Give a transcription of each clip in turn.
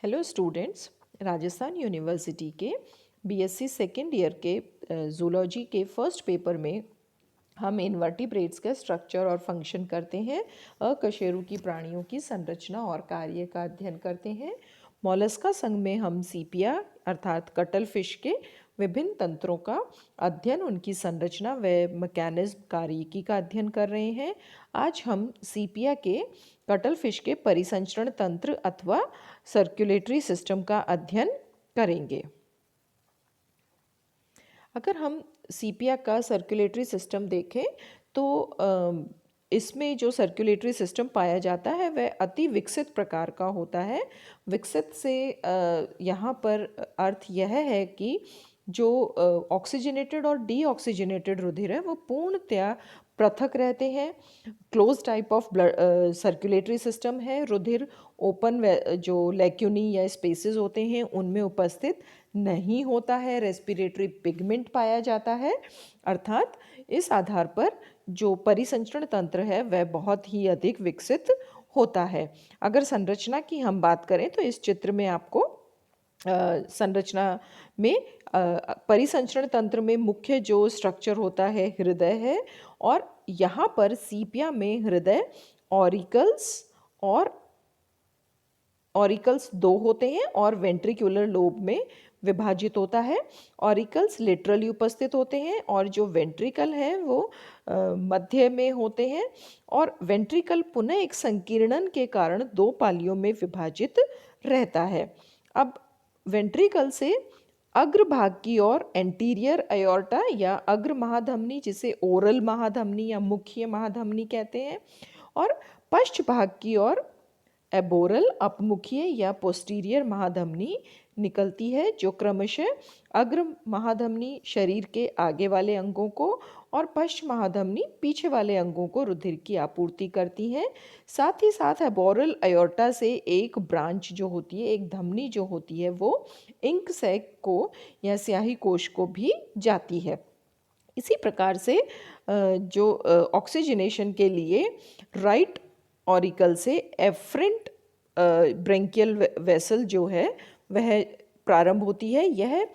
Hello students, Rajasthan university के BSc second year के zoology के फर्स्ट पेपर में हम इनवर्टिब्रेट्स का स्ट्रक्चर और फंक्शन करते हैं। अकशेरुकी प्राणियों की संरचना और कार्य का अध्ययन करते हैं। मोलस्का संघ में हम सीपिया अर्थात कटल फिश के विभिन्न तंत्रों का अध्ययन, उनकी संरचना व मैकेनिज्म कार्यकी का अध्ययन कर रहे हैं। आज हम सीपिया के कटल फिश के परिसंचरण तंत्र अथवा सर्कुलेटरी सिस्टम का अध्ययन करेंगे। अगर हम सीपिया का सर्कुलेटरी सिस्टम देखें तो इसमें जो सर्कुलेटरी सिस्टम पाया जाता है वह अति विकसित प्रकार का होता है। विकसित से यहाँ पर अर्थ यह है कि जो ऑक्सीजनेटेड और डीऑक्सीजनेटेड रुधिर है वो पूर्णतया पृथक रहते हैं। Close type of blood circulatory system है। रुधिर ओपन जो लैक्यूनी या स्पेसेस होते हैं उनमें उपस्थित नहीं होता है। रेस्पिरेटरी पिगमेंट पाया जाता है, अर्थात इस आधार पर जो परिसंचरण तंत्र है वह बहुत ही अधिक विकसित होता है। अगर संरचना की हम बात करें तो इस चित्र में आपको संरचना में परिसंचरण तंत्र में मुख्य जो स्ट्रक्चर होता है हृदय है, और यहाँ पर सीपिया में हृदय ऑरिकल्स दो होते हैं और वेंट्रिकुलर लोब में विभाजित होता है। ऑरिकल्स लेटरली उपस्थित होते हैं और जो वेंट्रिकल है वो मध्य में होते हैं, और वेंट्रिकल पुनः एक संकीर्णन के कारण दो पालियों में विभाजित रहता है। अब वेंट्रिकल से अग्रभाग की ओर एंटीरियर अयोर्टा या अग्र महाधमनी, जिसे ओरल महाधमनी या मुख्य महाधमनी कहते हैं, और पश्च भाग की ओर एबोरल अपमुखीय या पोस्टीरियर महाधमनी निकलती है, जो क्रमशः अग्र महाधमनी शरीर के आगे वाले अंगों को और पश्च महाधमनी पीछे वाले अंगों को रुधिर की आपूर्ति करती है। साथ ही साथ एबोरल अयोर्टा से एक ब्रांच जो होती है, एक धमनी जो होती है, वो इंक सैक को या स्याही कोश को भी जाती है। इसी प्रकार से जो ऑक्सीजनेशन के लिए राइट ऑरिकल से एफरेंट ब्रेंकियल वेसल जो है वह प्रारंभ होती है। यह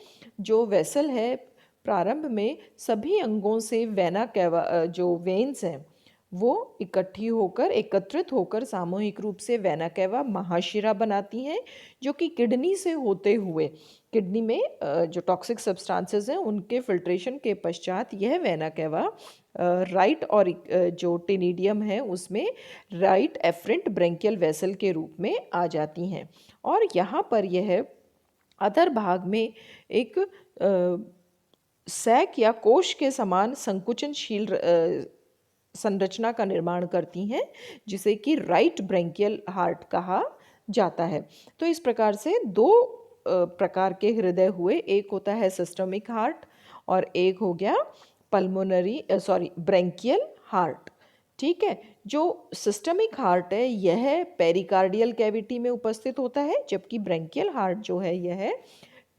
जो वेसल है प्रारंभ में सभी अंगों से वेना कैवा जो वेन्स हैं वो एकत्रित होकर सामूहिक रूप से वेना कैवा महाशिरा बनाती हैं, जो कि किडनी से होते हुए किडनी में जो टॉक्सिक सब्सटेंसेस हैं उनके फिल्ट्रेशन के पश्चात यह वेना कैवा राइट और जो टेनिडियम है उसमें राइट एफरेंट ब्रेंकियल वेसल के रूप में आ जाती हैं, और यहाँ पर यह अधर भाग में एक सैक या कोश के समान संकुचनशील संरचना का निर्माण करती हैं, जिसे कि राइट ब्रेंकियल हार्ट कहा जाता है। तो इस प्रकार से दो प्रकार के हृदय हुए, एक होता है सिस्टमिक हार्ट और एक हो गया ब्रेंकियल हार्ट। ठीक है, जो सिस्टमिक हार्ट है यह पेरिकार्डियल कैविटी में उपस्थित होता है, जबकि ब्रेंकियल हार्ट जो है यह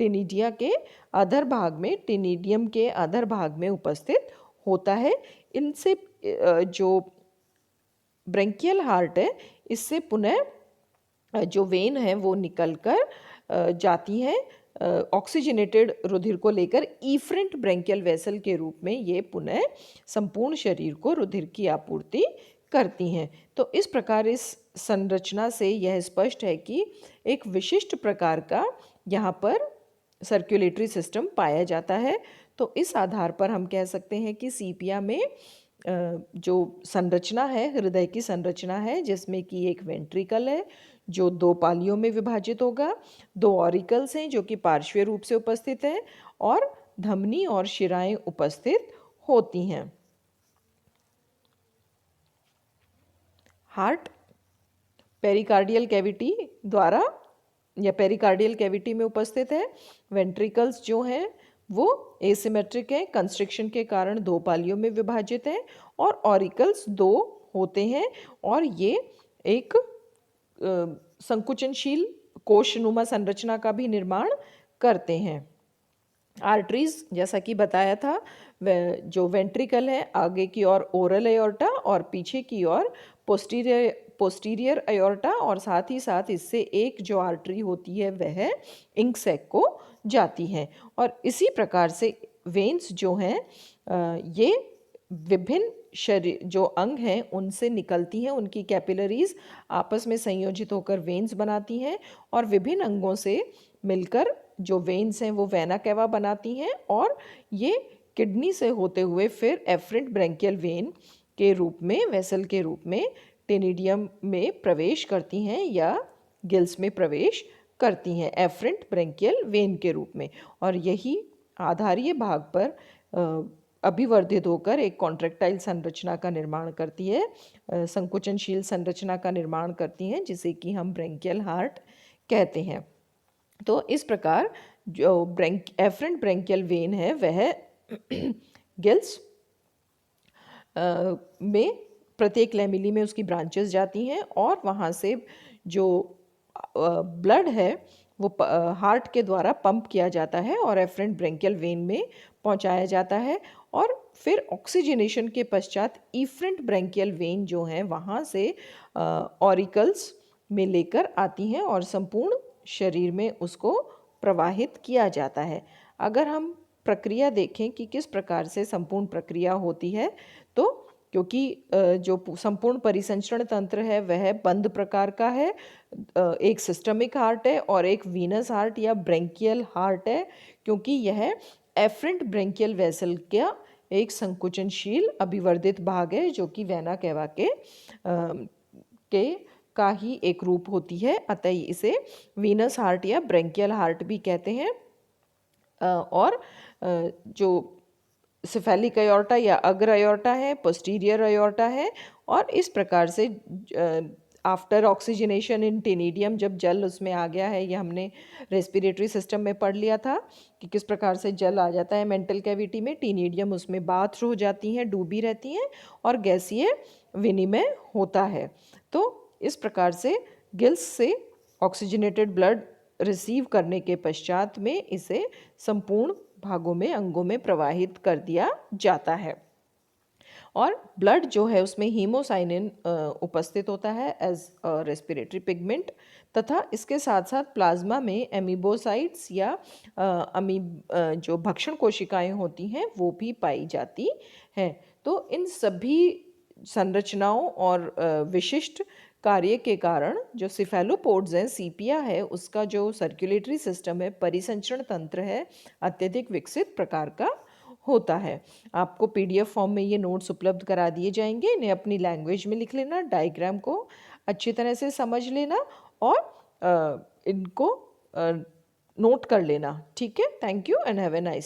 टेनिडिया के अधर भाग में, टेनिडियम के अधर भाग में उपस्थित होता है। इनसे जो ब्रेंकियल हार्ट है इससे पुनः जो वेन है वो निकलकर जाती है ऑक्सीजनेटेड रुधिर को लेकर इफरेंट ब्रेंकियल वेसल के रूप में ये पुनः संपूर्ण शरीर को रुधिर की आपूर्ति करती हैं। तो इस प्रकार इस संरचना से यह स्पष्ट है कि एक विशिष्ट प्रकार का यहाँ पर सर्कुलेटरी सिस्टम पाया जाता है। तो इस आधार पर हम कह सकते हैं कि सीपिया में जो संरचना है, हृदय की संरचना है, जिसमें कि एक वेंट्रिकल है जो दो पालियों में विभाजित होगा, दो ऑरिकल्स हैं जो कि पार्श्वीय रूप से उपस्थित हैं, और धमनी और शिराएं उपस्थित होती हैं। हार्ट पेरिकार्डियल कैविटी द्वारा या पेरिकार्डियल कैविटी में उपस्थित है। वेंट्रिकल्स जो हैं वो एसिमेट्रिक हैं, कंस्ट्रिक्शन के कारण दो पालियों में विभाजित हैं, और ऑरिकल्स दो होते हैं और ये एक संकुचनशील कोशनुमा संरचना का भी निर्माण करते हैं। आर्टरीज जैसा कि बताया था, जो वेंट्रिकल है आगे की ओर ओरल एयोर्टा और पीछे की ओर पोस्टीरियर अयोर्टा और साथ ही साथ इससे एक जो आर्टरी होती है वह इंक सैक को जाती है। और इसी प्रकार से वेन्स जो हैं ये विभिन्न शरीर जो अंग हैं उनसे निकलती हैं, उनकी कैपिलरीज आपस में संयोजित होकर वेन्स बनाती हैं और विभिन्न अंगों से मिलकर जो वेन्स हैं वो वेना कैवा बनाती हैं और ये किडनी से होते हुए फिर एफरेंट ब्रैंकियल वेन के रूप में, वेसल के रूप में टेनिडियम में प्रवेश करती हैं या गिल्स में प्रवेश करती हैं एफरेंट ब्रैंकियल वेन के रूप में। और यही आधारीय भाग पर अभिवर्धित होकर एक कॉन्ट्रैक्टाइल संरचना का निर्माण करती है, संकुचनशील संरचना का निर्माण करती हैं, जिसे कि हम ब्रैंकियल हार्ट कहते हैं। तो इस प्रकार जो एफरेंट ब्रैंकियल वेन है वह गिल्स में प्रत्येक लैमेली में उसकी ब्रांचेस जाती हैं और वहाँ से जो ब्लड है वो हार्ट के द्वारा पंप किया जाता है और एफरेंट ब्रैंकियल वेन में पहुँचाया जाता है और फिर ऑक्सीजनेशन के पश्चात इफरेंट ब्रैंकियल वेन जो हैं वहाँ से ऑरिकल्स में लेकर आती हैं और संपूर्ण शरीर में उसको प्रवाहित किया जाता है। अगर हम प्रक्रिया देखें कि किस प्रकार से संपूर्ण प्रक्रिया होती है, तो क्योंकि जो संपूर्ण परिसंचरण तंत्र है वह बंद प्रकार का है, एक सिस्टमिक हार्ट है और एक वीनस हार्ट या ब्रैंकियल हार्ट है, क्योंकि यह एफरेंट ब्रैंकियल वेसल का एक संकुचनशील अभिवर्धित भाग है जो कि वेना कैवा के का ही एक रूप होती है, अतः इसे वीनस हार्ट या ब्रैंकियल हार्ट भी कहते हैं। और जो सिफेलिक अयोर्टा या अग्र अयोर्टा है, पोस्टीरियर अयोर्टा है और इस प्रकार से आफ्टर ऑक्सीजनेशन इन टेनिडियम जब जल उसमें आ गया है, ये हमने रेस्पिरेटरी सिस्टम में पढ़ लिया था कि किस प्रकार से जल आ जाता है मेंटल कैविटी में, टेनिडियम उसमें बाथ हो जाती हैं, डूबी रहती हैं और गैसीय विनिमय होता है। तो इस प्रकार से गिल्स से ऑक्सीजनेटेड ब्लड रिसीव करने के पश्चात में इसे संपूर्ण भागों में, अंगों में प्रवाहित कर दिया जाता है और ब्लड जो है उसमें हीमोसाइनिन उपस्थित होता है एज रेस्पिरेटरी पिगमेंट, तथा इसके साथ साथ प्लाज्मा में एमीबोसाइट्स या जो भक्षण कोशिकाएं होती हैं वो भी पाई जाती हैं। तो इन सभी संरचनाओं और विशिष्ट कार्य के कारण जो सिफेलोपोड्स हैं, सीपिया है, उसका जो सर्कुलेटरी सिस्टम है, परिसंचरण तंत्र है, अत्यधिक विकसित प्रकार का होता है। आपको पीडीएफ फॉर्म में ये नोट्स उपलब्ध करा दिए जाएंगे, इन्हें अपनी लैंग्वेज में लिख लेना, डायग्राम को अच्छी तरह से समझ लेना और इनको नोट कर लेना। ठीक है, thank you and have a nice